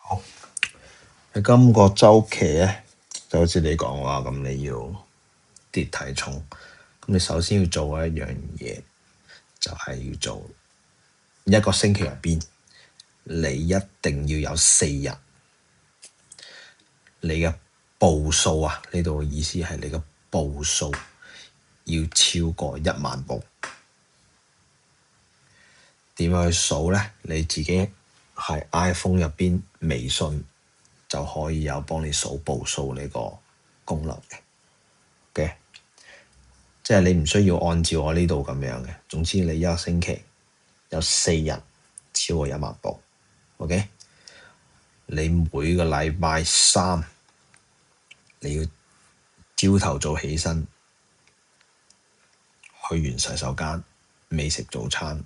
好，喺今個週期咧，就好似你講話咁，你要跌體重，咁你首先要做嘅一樣嘢，就係要做一個星期入邊，你一定要有4日，你嘅步數啊，呢度嘅意思係你嘅步數要超過1萬步。點樣去數咧？你自己喺 iPhone 入邊微信就可以有幫你數步數呢個功能嘅。即係你唔需要按照我呢度咁樣嘅。總之你一個星期有4日超過1萬步。OK， 你每個禮拜3你要朝頭早起身，去完洗手間，未食早餐，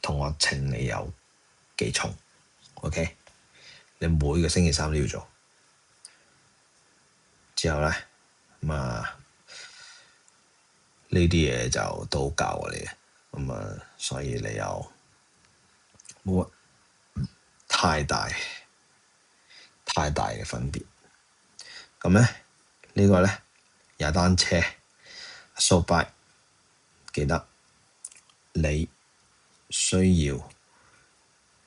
同我稱你有幾重。OK， 你每個星期3都要做。之後咧咁呢啲嘢就都教我哋嘅，所以你又冇乜太大嘅分別。咁咧呢個咧踩單車 assault bike， 記得你需要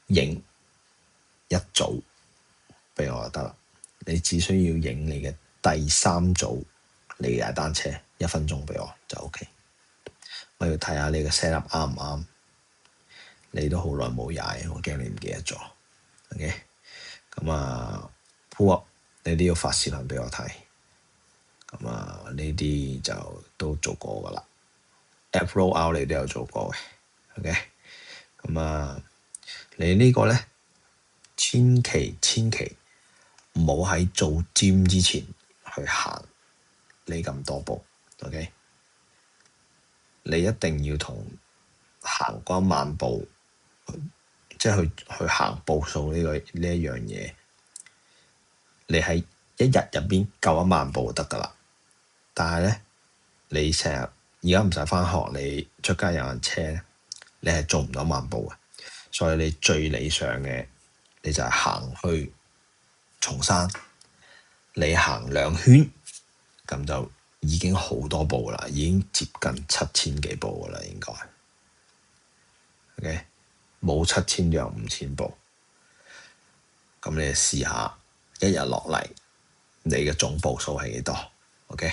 影一組俾我就得啦。你只需要影你嘅第3組你踩單車1分鐘俾我就 OK。我要睇下你嘅 set up 啱唔啱。你都好耐冇踩，我驚你唔記得咗。OK， 咁pull up 你都要發視頻俾我睇。咁呢啲就都做過噶啦。App roll out 你都有做過嘅。OK， 咁你呢個咧千祈唔好喺做 gym 之前去行你咁多步。OK， 你一定要同行嗰1萬步，即係去行步數呢一樣嘢，你喺一日入邊夠1萬步就得噶啦。但係咧，你成日而家唔使返學，你出街有人車咧，你係做唔到1萬步嘅。所以你最理想嘅，你就係行去松山，你行2圈，咁就已經好多步啦，已經接近7000幾步噶啦，應該。OK， 冇7000都有5000步。咁你試下一日落嚟，你嘅總步數係幾多？OK。